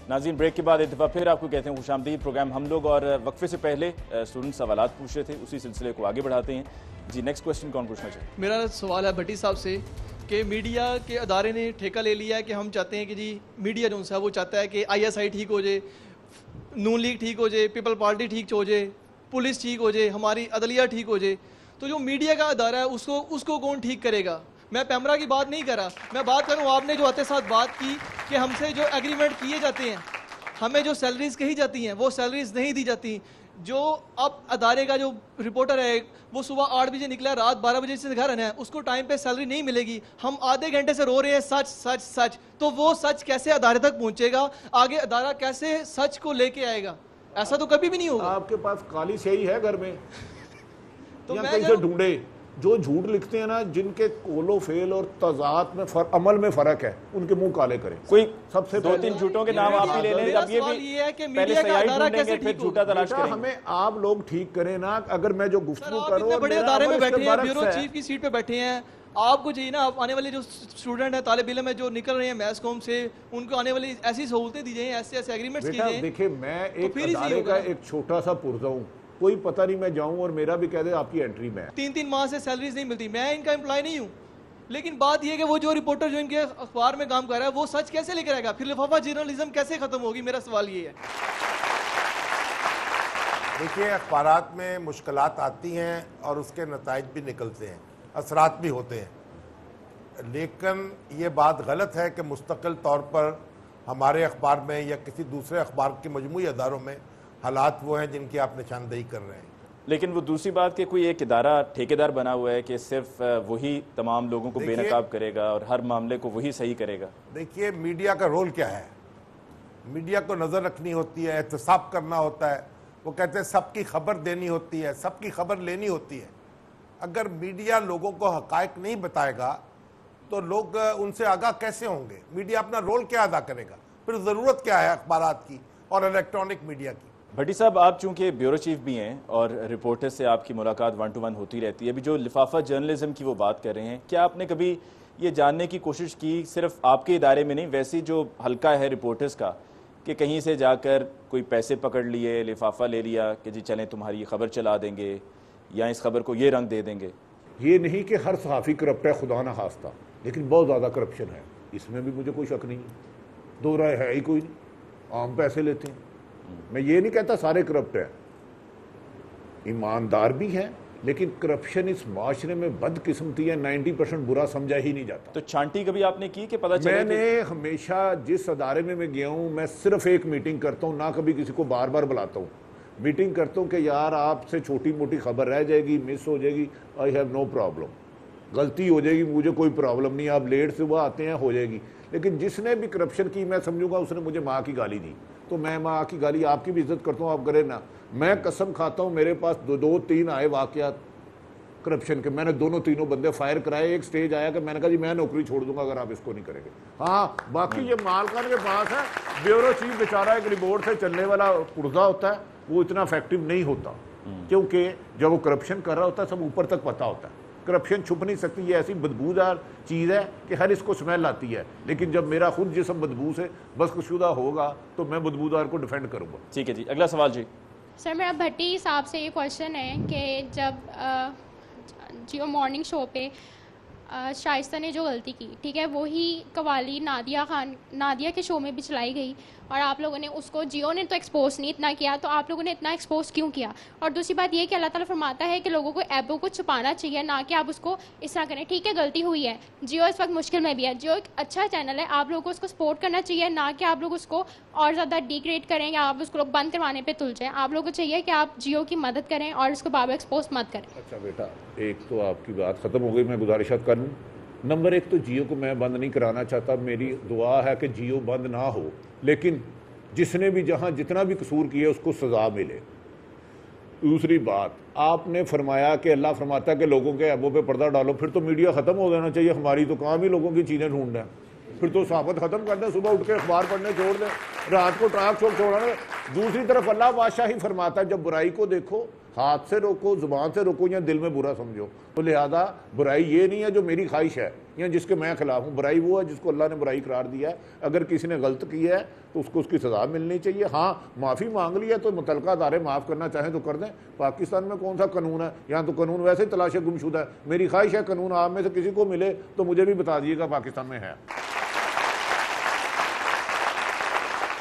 ناظرین بریک کے بعد ایک دفعہ پھر آپ کو کہتے ہیں خوش آمدید. پروگرام ہم لوگ اور وقفے سے پہلے اسٹوڈنٹ سوالات پوچھ رہے تھے, اسی سلسلے کو آگے بڑھاتے ہیں. جی نیکسٹ کوشچن کون پوچھنا چاہیے؟ میرا سوال ہے بھٹی صاحب سے کہ میڈیا کے ادارے نے ٹھیکہ لے لیا ہے کہ ہم چاہتے ہیں کہ جی میڈیا جو ہے وہ چاہتا ہے کہ آئی ایس آئی ٹھیک ہو جائے, نون لیگ ٹھیک ہو جائے, پیپل پارٹی ٹھیک ہو جائے, پولیس ٹھیک ہو جائے, ہماری عدلیہ ٹھیک ہو جائے. تو جو میڈیا کا ادارہ ہے اس کو کون ٹھیک کرے گا؟ میں پیمرا کی بات نہیں کر رہا, میں بات کروں آپ نے جو آتے ساتھ بات کی کہ ہم سے جو ایگریمنٹ کیے جاتے ہیں, ہمیں جو سیلریز کہی جاتی ہیں وہ سیلریز نہیں دی جاتی. جو اب ادارے کا جو رپورٹر ہے وہ صبح 8 بجے نکلا, رات 12 بجے سے گھر آنا ہے, اس کو ٹائم پہ سیلری نہیں ملے گی. ہم آدھے گھنٹے سے رو رہے ہیں سچ سچ سچ, تو وہ سچ کیسے ادارے تک پہنچے گا؟ آگے ادارہ کیسے سچ کو لے کے آئے گا؟ ایسا تو کبھی بھی نہیں ہوگا. آپ کے پاس کالی سیاہی ہے گھر میں تو یا میں کہیں سے ڈھونڈے؟ جو جھوٹ لکھتے ہیں نا, جن کے قول و فعل اور تضاد میں عمل میں فرق ہے, ان کے منہ کالے کریں. کوئی سب سے 2-3 جھوٹوں کے نام آپ ہی لے لیں. اب یہ ہے کہ پہلے میڈیا کا سیاہی ادارہ ڈھونڈیں گے, کیسے پھر ٹھیک جھوٹا ہوگا؟ تلاش کریں گے. ہمیں آپ لوگ ٹھیک کریں نا. اگر میں جو گفتگو آپ کروں اتنے اور بڑے میرا ادارے میں عمل اس کے بیٹھے ہیں, برعکس بیورو ہے. چیف کی سیٹ پہ بیٹھے ہیں, آپ کو چاہیے نا آنے والے جو اسٹوڈنٹ ہیں, طالب علم ہے جو نکل رہے ہیں میس کوم سے, ان کو آنے والی ایسی سہولتیں دی جائیں, ایسے ایسے ایگریمنٹس کیے جائیں. دیکھیں میں ایک پھر ہی صحیح ادارے کا ہوگا. ایک چھوٹا سا پرزہ ہوں, کوئی پتہ نہیں میں جاؤں اور میرا بھی کہہ دے آپ کی انٹری میں. 3 ماہ سے سیلریز نہیں ملتی. میں ان کا امپلائی نہیں ہوں, لیکن بات یہ ہے کہ وہ جو رپورٹر جو ان کے اخبار میں کام کر رہا ہے وہ سچ کیسے لے کر آئے گا؟ پھر لفافہ جرنلزم کیسے ختم ہوگی؟ میرا سوال یہ ہے. دیکھیے اخبارات میں مشکلات آتی ہیں اور اس کے نتائج بھی نکلتے ہیں, اثرات بھی ہوتے ہیں, لیکن یہ بات غلط ہے کہ مستقل طور پر ہمارے اخبار میں یا کسی دوسرے اخبار کے مجموعی اداروں میں حالات وہ ہیں جن کی آپ نشاندہی کر رہے ہیں. لیکن وہ دوسری بات کہ کوئی ایک ادارہ ٹھیکیدار بنا ہوا ہے کہ صرف وہی تمام لوگوں کو بے نقاب کرے گا اور ہر معاملے کو وہی صحیح کرے گا. دیکھیے میڈیا کا رول کیا ہے؟ میڈیا کو نظر رکھنی ہوتی ہے, احتساب کرنا ہوتا ہے. وہ کہتے ہیں سب کی خبر دینی ہوتی ہے, سب کی خبر لینی ہوتی ہے. اگر میڈیا لوگوں کو حقائق نہیں بتائے گا تو لوگ ان سے آگاہ کیسے ہوں گے؟ میڈیا اپنا رول کیا ادا کرے گا؟ پھر ضرورت کیا ہے اخبارات کی اور الیکٹرانک میڈیا کی؟ بھٹی صاحب، آپ چونکہ بیورو چیف بھی ہیں اور رپورٹر سے آپ کی ملاقات 1 to 1 ہوتی رہتی ہے، ابھی جو لفافہ جرنلزم کی وہ بات کر رہے ہیں، کیا آپ نے کبھی یہ جاننے کی کوشش کی، صرف آپ کے ادارے میں نہیں، ویسے جو حلقہ ہے رپورٹرز کا، کہ کہیں سے جا کر کوئی پیسے پکڑ لیے، لفافہ لے لیا کہ جی چلیں تمہاری یہ خبر چلا دیں گے یا اس خبر کو یہ رنگ دے دیں گے؟ یہ نہیں کہ ہر صحافی کرپٹ ہے، خدا نہ خواستہ، لیکن بہت زیادہ کرپشن ہے، اس میں بھی مجھے کوئی شک نہیں ہے، دو رائے ہے ہی کوئی نہیں، عام پیسے لیتے ہیں۔ میں یہ نہیں کہتا سارے کرپٹ ہیں، ایماندار بھی ہیں، لیکن کرپشن اس معاشرے میں بدقسمتی ہے، 90% برا سمجھا ہی نہیں جاتا۔ تو چھانٹی کبھی آپ نے کی کہ پتہ چلے؟ میں نے ہمیشہ جس ادارے میں گیا ہوں، میں صرف ایک میٹنگ کرتا ہوں، نہ کبھی کسی کو بار بار بلاتا ہوں، میٹنگ کرتا ہوں کہ یار آپ سے چھوٹی موٹی خبر رہ جائے گی، مس ہو جائے گی، آئی ہیو نو پرابلم، غلطی ہو جائے گی مجھے کوئی پرابلم نہیں، آپ لیٹ سے وہ آتے ہیں ہو جائے گی، لیکن جس نے بھی کرپشن کی میں سمجھوں گا اس نے مجھے ماں کی گالی دی، تو میں ماں کی گالی آپ کی بھی عزت کرتا ہوں، آپ کریں نا۔ میں قسم کھاتا ہوں میرے پاس 2-3 آئے واقعات کرپشن کے، میں نے تینوں بندے فائر کرائے، ایک سٹیج آیا کہ میں نے کہا جی میں نوکری چھوڑ دوں گا اگر آپ اس کو نہیں کریں گے۔ ہاں باقی یہ مالکان کے پاس ہے، بیورو چیف بیچارہ ایک رپورٹ سے چلنے والا پرزہ ہوتا ہے، وہ اتنا افیکٹو نہیں ہوتا، کیونکہ جب وہ کرپشن کر رہا ہوتا ہے سب اوپر تک پتہ ہوتا ہے، کرپشن چھپ نہیں سکتی، یہ ایسی بدبودار چیز ہے کہ ہر اس کو سمیل آتی ہے، لیکن جب میرا خود جسم بدبو سے بدخشودہ ہوگا تو میں بدبودار کو ڈیفینڈ کروں گا۔ ٹھیک ہے جی، اگلا سوال جی۔ سر میرا بھٹی صاحب سے یہ کویشچن ہے کہ جب جیو مارننگ شو پہ شائستہ نے جو غلطی کی، ٹھیک ہے، وہی قوالی نادیہ کے شو میں بھی چلائی گئی اور آپ لوگوں نے اس کو، جیو نے تو ایکسپوز نہیں اتنا کیا، تو آپ لوگوں نے اتنا ایکسپوز کیوں کیا؟ اور دوسری بات یہ کہ اللہ تعالیٰ فرماتا ہے کہ لوگوں کو ایبوں کو چھپانا چاہیے، نہ کہ آپ اس کو اس طرح کریں۔ ٹھیک ہے غلطی ہوئی ہے، جیو اس وقت مشکل میں بھی ہے، جیو ایک اچھا چینل ہے، آپ لوگوں کو اس کو سپورٹ کرنا چاہیے، نہ کہ آپ لوگ اس کو اور زیادہ ڈیگریڈ کریں یا آپ اس کو بند کروانے پہ تل جائیں۔ آپ لوگوں کو چاہیے کہ آپ جیو کی مدد کریں اور اس کو بار بار ایکسپوز مت کریں۔ اچھا بیٹا، ایک تو آپ کی بات ختم ہو گئی، میں گزارشات کر لوں۔ نمبر 1 تو جیو کو میں بند نہیں کرانا چاہتا، میری دعا ہے کہ جیو بند نہ ہو، لیکن جس نے بھی جہاں جتنا بھی قصور کیا اس کو سزا ملے۔ دوسری بات، آپ نے فرمایا کہ اللہ فرماتا ہے کہ لوگوں کے عیبوں پہ پردہ ڈالو، پھر تو میڈیا ختم ہو جانا چاہیے، ہماری تو کام ہی لوگوں کی چیزیں ڈھونڈنا ہے، پھر تو صحافت ختم کر دیں، صبح اٹھ کے اخبار پڑھنے چھوڑ دیں، رات کو ٹراک شو چھوڑنا۔ دوسری طرف اللہ بادشاہ ہی فرماتا ہے جب برائی کو دیکھو ہاتھ سے روکو، زبان سے روکو یا دل میں برا سمجھو، تو لہذا برائی یہ نہیں ہے جو میری خواہش ہے یا جس کے میں خلاف ہوں، برائی وہ ہے جس کو اللہ نے برائی قرار دیا ہے۔ اگر کسی نے غلط کیا ہے تو اس کو اس کی سزا ملنی چاہیے۔ ہاں معافی مانگ لی ہے تو متعلقہ ادارے معاف کرنا چاہیں تو کر دیں۔ پاکستان میں کون سا قانون ہے؟ یہاں تو قانون ویسے ہی تلاش گمشدہ ہے۔ میری خواہش ہے قانون آپ میں سے کسی کو ملے تو مجھے بھی بتا دیجیے گا پاکستان میں ہے۔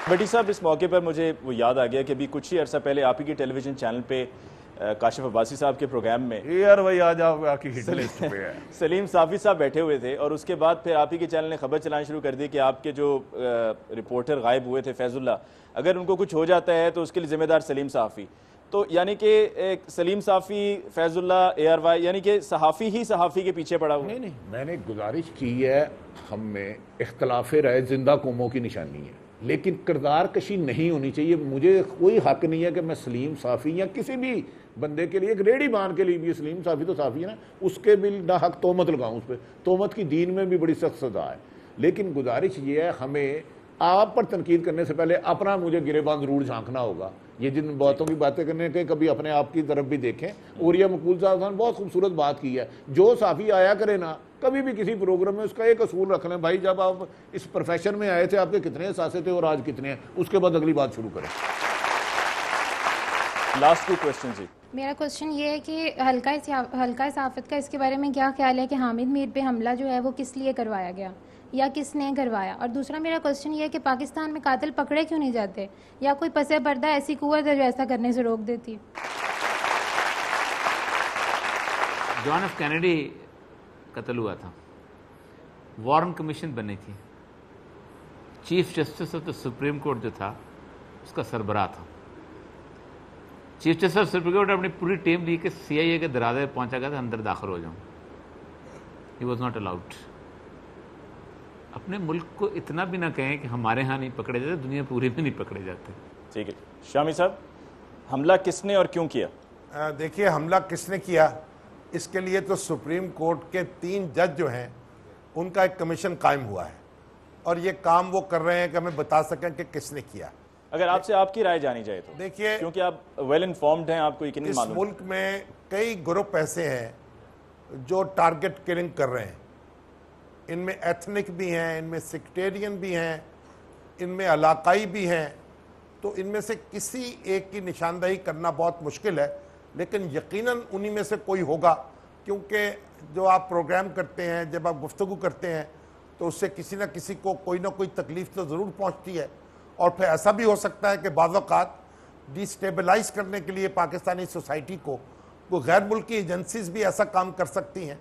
بھٹی صاحب، اس موقع پر مجھے وہ یاد آ گیا کہ ابھی کچھ ہی عرصہ پہلے آپ ہی کی ٹیلی ویژن چینل پہ کاشف عباسی صاحب کے پروگرام میں یار بھائی آ جاؤ، آپ کی ہٹ لسٹ پہ ہے، سلیم صافی صاحب بیٹھے ہوئے تھے، اور اس کے بعد پھر آپ ہی کے چینل نے خبر چلانا شروع کر دی کہ آپ کے جو رپورٹر غائب ہوئے تھے فیض اللہ، اگر ان کو کچھ ہو جاتا ہے تو اس کے لیے ذمہ دار سلیم صافی۔ تو یعنی کہ سلیم صافی، فیض اللہ، ARY، یعنی کہ صحافی ہی صحافی کے پیچھے پڑا ہوا۔ نہیں، میں نے گزارش کی ہے، ہم میں اختلاف رائے زندہ قوموں کی نشانی ہے، لیکن کردار کشی نہیں ہونی چاہیے۔ مجھے کوئی حق نہیں ہے کہ میں سلیم صافی یا کسی بھی بندے کے لیے، ایک ریڈی مان کے لیے بھی، سلیم صافی تو صافی ہے نا، اس کے بھی نہ حق تہمت لگاؤں اس پہ۔ تہمت کی دین میں بھی بڑی سخت سزا ہے، لیکن گزارش یہ ہے ہمیں آپ پر تنقید کرنے سے پہلے اپنا مجھے گرے باندھ ضرور جھانکنا ہوگا۔ یہ جن باتوں کی باتیں کرنے کے کبھی اپنے آپ کی طرف بھی دیکھیں۔ اور یہ مقبول صاحب نے بہت خوبصورت بات کی ہے، جو صحافی آیا کرے نا کبھی بھی کسی پروگرام میں، اس کا ایک اصول رکھ لیں، بھائی جب آپ اس پروفیشن میں آئے تھے آپ کے کتنے احساس تھے اور آج کتنے ہیں، اس کے بعد اگلی بات شروع کریں۔ لاسٹ 2 کوسچن جی۔ میرا کوشچن یہ ہے کہ حلقہ صحافت کا اس کے بارے میں کیا خیال ہے کہ حامد میر پہ حملہ جو ہے وہ کس لیے کروایا گیا یا کس نے کروایا؟ اور دوسرا میرا کوشچن یہ ہے کہ پاکستان میں قاتل پکڑے کیوں نہیں جاتے، یا کوئی پس پردہ ایسی قوت ہے جو ایسا کرنے سے روک دیتی ہے؟ جان ایف کینیڈی قتل ہوا تھا، وارن کمیشن بنی تھی، chief justice of the supreme court جو تھا اس کا سربراہ تھا۔ Chief justice of supreme court نے اپنی پوری ٹیم لی کہ CIA کے دروازے پہنچا گیا تھا، اندر داخل ہو جاؤں، ہی واز ناٹ الاؤڈ۔ اپنے ملک کو اتنا بھی نہ کہیں کہ ہمارے ہاں نہیں پکڑے جاتے، دنیا پوری میں نہیں پکڑے جاتے۔ ٹھیک ہے شامی صاحب، حملہ کس نے اور کیوں کیا؟ دیکھیے حملہ کس نے کیا اس کے لیے تو سپریم کورٹ کے 3 جج جو ہیں ان کا ایک کمیشن قائم ہوا ہے اور یہ کام وہ کر رہے ہیں کہ ہمیں بتا سکیں کہ کس نے کیا. اگر آپ سے آپ کی رائے جانی جائے تو دیکھیے کیونکہ آپ ویل انفارمڈ ہیں, آپ کو یقیناً اس معلوم. ملک میں کئی گروپ ایسے ہیں جو ٹارگٹ کلنگ کر رہے ہیں. ان میں ایتھنک بھی ہیں, ان میں سیکٹیرین بھی ہیں, ان میں علاقائی بھی ہیں. تو ان میں سے کسی ایک کی نشاندہی کرنا بہت مشکل ہے, لیکن یقیناً انہی میں سے کوئی ہوگا, کیونکہ جو آپ پروگرام کرتے ہیں, جب آپ گفتگو کرتے ہیں تو اس سے کسی نہ کسی کو کوئی نہ کوئی تکلیف تو ضرور پہنچتی ہے. اور پھر ایسا بھی ہو سکتا ہے کہ بعض اوقات ڈی اسٹیبلائز کرنے کے لیے پاکستانی سوسائٹی کو وہ غیر ملکی ایجنسیز بھی ایسا کام کر سکتی ہیں.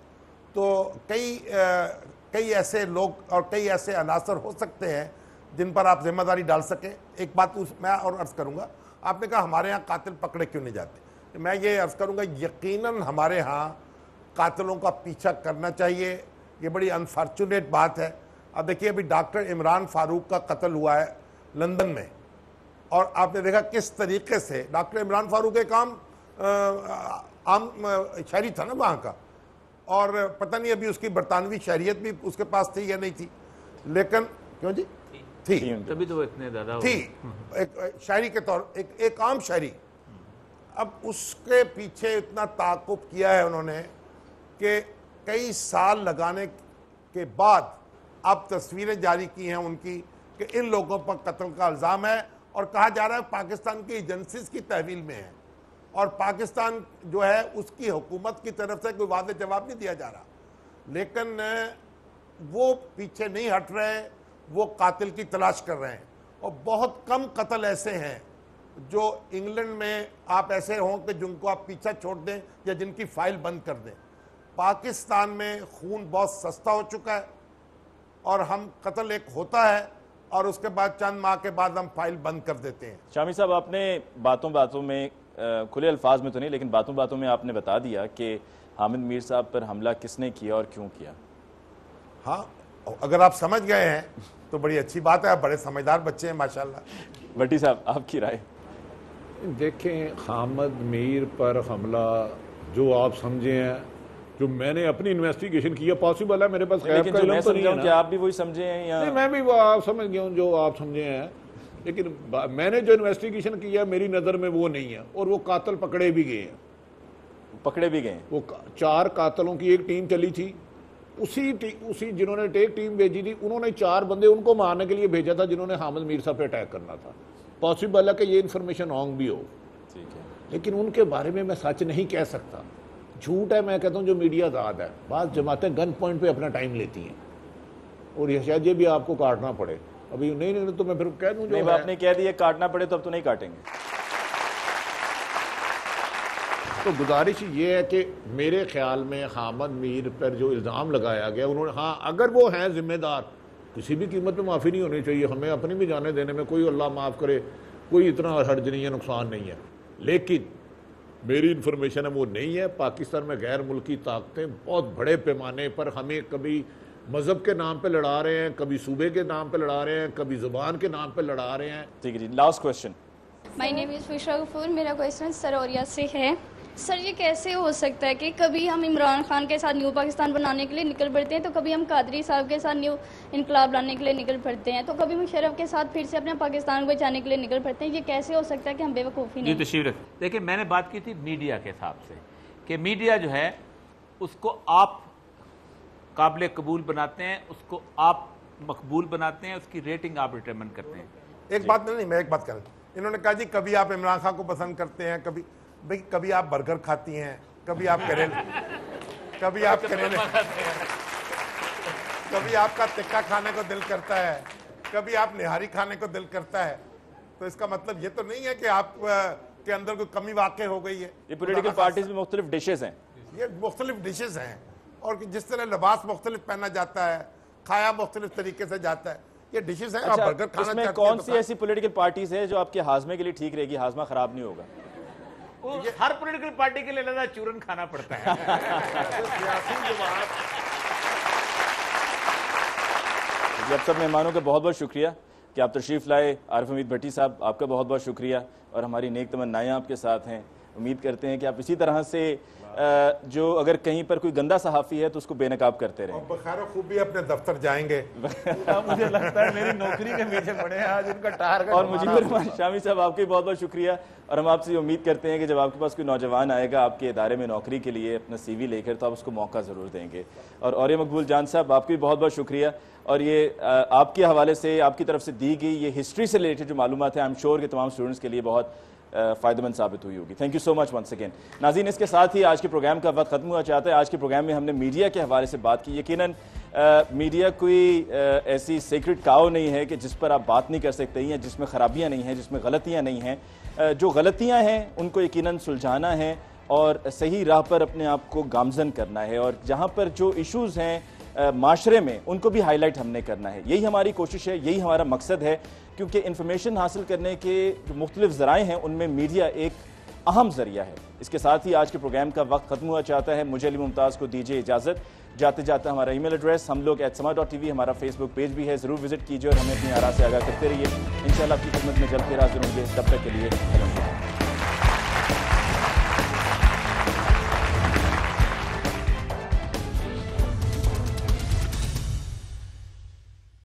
تو کئی ایسے لوگ اور کئی ایسے عناصر ہو سکتے ہیں جن پر آپ ذمہ داری ڈال سکیں. ایک بات میں اور عرض کروں گا, آپ نے کہا ہمارے ہاں قاتل پکڑے کیوں نہیں جاتے. میں یہ عرض کروں گا یقیناً ہمارے ہاں قاتلوں کا پیچھا کرنا چاہیے. یہ بڑی انفارچونیٹ بات ہے. اب دیکھیے ابھی ڈاکٹر عمران فاروق کا قتل ہوا ہے لندن میں, اور آپ نے دیکھا کس طریقے سے ڈاکٹر عمران فاروق ایک عام شہری تھا نا وہاں کا, اور پتہ نہیں ابھی اس کی برطانوی شہریت بھی اس کے پاس تھی یا نہیں تھی, لیکن کیوں جی تھی, تبھی تو اتنے زیادہ تھی ایک شاعری کے طور ایک عام شاعری. اب اس کے پیچھے اتنا تعاقب کیا ہے انہوں نے کہ کئی سال لگانے کے بعد اب تصویریں جاری کی ہیں ان کی کہ ان لوگوں پر قتل کا الزام ہے, اور کہا جا رہا ہے پاکستان کی ایجنسیز کی تحویل میں ہے, اور پاکستان جو ہے اس کی حکومت کی طرف سے کوئی واضح جواب نہیں دیا جا رہا. لیکن وہ پیچھے نہیں ہٹ رہے, وہ قاتل کی تلاش کر رہے ہیں. اور بہت کم قتل ایسے ہیں جو انگلینڈ میں آپ ایسے ہوں کہ جن کو آپ پیچھا چھوڑ دیں یا جن کی فائل بند کر دیں. پاکستان میں خون بہت سستا ہو چکا ہے, اور ہم قتل ایک ہوتا ہے اور اس کے بعد چند ماہ کے بعد ہم فائل بند کر دیتے ہیں. شامی صاحب, آپ نے باتوں میں کھلے الفاظ میں تو نہیں لیکن باتوں میں آپ نے بتا دیا کہ حامد میر صاحب پر حملہ کس نے کیا اور کیوں کیا. ہاں, اگر آپ سمجھ گئے ہیں تو بڑی اچھی بات ہے, آپ بڑے سمجھدار بچے ہیں ماشاءاللہ. بھٹی صاحب آپ کی رائے. دیکھیں, حامد میر پر حملہ جو آپ سمجھے ہیں, جو میں نے اپنی انویسٹیگیشن کیا, پاسبل ہے میرے پاس غیب کا علم تو نہیں ہے نا. کہ آپ بھی وہی سمجھے ہیں یا نہیں, میں بھی وہ آپ سمجھ گیا ہوں جو آپ سمجھے ہیں, لیکن میں نے جو انویسٹیگیشن کیا میری نظر میں وہ نہیں ہے, اور وہ قاتل پکڑے بھی گئے ہیں. وہ 4 قاتلوں کی ایک ٹیم چلی تھی, اسی جنہوں نے ایک ٹیم بھیجی تھی انہوں نے 4 بندے ان کو مارنے کے لیے بھیجا تھا جنہوں نے حامد میر صاحب پہ اٹیک کرنا تھا. پاسبل ہے کہ یہ انفارمیشن رانگ بھی ہو, لیکن ان کے بارے میں سچ نہیں کہہ سکتا. جھوٹ ہے, میں کہتا ہوں جو میڈیا آزاد ہے. بعض جماعتیں گن پوائنٹ پہ اپنا ٹائم لیتی ہیں, اور یہ شاید یہ بھی آپ کو کاٹنا پڑے. ابھی نہیں تو میں پھر کہہ دوں جو آپ نے کہہ دیا کاٹنا پڑے تو اب تو نہیں کاٹیں گے. تو گزارش یہ ہے کہ میرے خیال میں حامد میر پر جو الزام لگایا گیا انہوں نے, ہاں اگر وہ ہیں ذمہ دار, کسی بھی قیمت پہ معافی نہیں ہونی چاہیے. ہمیں اپنی بھی جانے دینے میں کوئی اللہ معاف کرے کوئی اتنا حرج نہیں ہے, نقصان نہیں ہے. لیکن میری انفارمیشن ہے وہ نہیں ہے. پاکستان میں غیر ملکی طاقتیں بہت بڑے پیمانے پر ہمیں کبھی مذہب کے نام پہ لڑا رہے ہیں, کبھی صوبے کے نام پہ لڑا رہے ہیں, کبھی زبان کے نام پہ لڑا رہے ہیں. ٹھیک ہے جی, لاسٹ کوشچن. مائی نیم از فشرا غفور. میرا کوشچن سروریا سے ہے. سر, یہ کیسے ہو سکتا ہے کہ کبھی ہم عمران خان کے ساتھ نیو پاکستان بنانے کے لیے نکل پڑتے ہیں, تو کبھی ہم قادری صاحب کے ساتھ نیو انقلاب لانے کے لیے نکل پڑتے ہیں, تو کبھی مشرف کے ساتھ پھر سے اپنے پاکستان کو بچانے کے لیے نکل پڑتے ہیں. یہ کیسے ہو سکتا ہے کہ ہم بے وقوفی نہیں. جی تشریف رکھ. دیکھیں, میں نے بات کی تھی میڈیا کے حساب سے کہ میڈیا جو ہے اس کو آپ قابل قبول بناتے ہیں, اس کو آپ مقبول بناتے ہیں, اس کی ریٹنگ آپ ڈٹرمن کرتے ہیں. ایک بات نہیں, میں ایک بات کروں. انہوں نے کہا جی کبھی آپ عمران خان کو پسند کرتے ہیں, کبھی آپ برگر کھاتی ہیں, کبھی آپ کبھی آپ کا ٹکا کھانے کو دل کرتا ہے, کبھی آپ نہاری کھانے کو دل کرتا ہے. تو اس کا مطلب یہ تو نہیں ہے کہ آپ کے اندر کوئی کمی واقع ہو گئی ہے. یہ پولیٹیکل پارٹیز میں مختلف ڈشز ہیں, یہ مختلف ڈشز ہیں, اور جس طرح لباس مختلف پہنا جاتا ہے, کھایا مختلف طریقے سے جاتا ہے, یہ ڈشز ہیں. آپ برگر کھانا چاہتے ہیں, اس میں کون سی ایسی پولیٹیکل پارٹیز ہے جو آپ کے ہاضمے کے لیے ٹھیک رہے گی, ہاضمہ خراب نہیں ہوگا؟ ہر پولیٹیکل پارٹی کے لیے لگا چورن کھانا پڑتا ہے. اب سب مہمانوں کا بہت بہت شکریہ کہ آپ تشریف لائے. عارف حمید بھٹی صاحب, آپ کا بہت بہت شکریہ, اور ہماری نیک تمنائیں آپ کے ساتھ ہیں. امید کرتے ہیں کہ آپ اسی طرح سے جو اگر کہیں پر کوئی گندا صحافی ہے تو اس کو بے نقاب کرتے رہیں. اور بخیر و خوبی اپنے دفتر جائیں گے. مجھے لگتا ہے میری نوکری کے پیچھے پڑے ہیں آج ان کا ٹارگٹ. اور مجھب الرحمان شامی صاحب آپ کی بہت بہت شکریہ, اور ہم آپ سے امید کرتے ہیں کہ جب آپ کے پاس کوئی نوجوان آئے گا آپ کے ادارے میں نوکری کے لیے اپنا سی وی لے کر, تو آپ اس کو موقع ضرور دیں گے. اور عوریہ مقبول جان صاحب آپ کی بہت بہت شکریہ, اور یہ آپ کے حوالے سے آپ کی طرف سے دی گئی یہ ہسٹری سے ریلیٹڈ جو معلومات ہیں آئی ایم شیور کہ تمام اسٹوڈنٹس کے لیے بہت فائدہ مند ثابت ہوئی ہوگی. Thank you so much once again. ناظرین, اس کے ساتھ ہی آج کے پروگرام کا وقت ختم ہوا چاہتا ہے. آج کے پروگرام میں ہم نے میڈیا کے حوالے سے بات کی. یقیناً میڈیا کوئی ایسی سیکرٹ کاؤ نہیں ہے کہ جس پر آپ بات نہیں کر سکتے ہیں, جس میں خرابیاں نہیں ہیں, جس میں غلطیاں نہیں ہیں. جو غلطیاں ہیں ان کو یقیناً سلجھانا ہے اور صحیح راہ پر اپنے آپ کو گامزن کرنا ہے, اور جہاں پر جو ایشوز ہیں معاشرے میں ان کو بھی ہائی لائٹ ہم نے کرنا ہے. یہی ہماری کوشش ہے, یہی ہمارا مقصد ہے, کیونکہ انفارمیشن حاصل کرنے کے جو مختلف ذرائع ہیں ان میں میڈیا ایک اہم ذریعہ ہے. اس کے ساتھ ہی آج کے پروگرام کا وقت ختم ہوا چاہتا ہے. مجھے علی ممتاز کو دیجیے اجازت. جاتے جاتے ہمارا ای میل ایڈریس ہم لوگ @sama.tv, ہمارا فیس بک پیج بھی ہے, ضرور وزٹ کیجیے اور ہمیں اپنی آراء سے آگاہ کرتے رہیے. انشاءاللہ آپ کی خدمت میں جلد پھر حاضر ہوں گے. تب تک کے لیے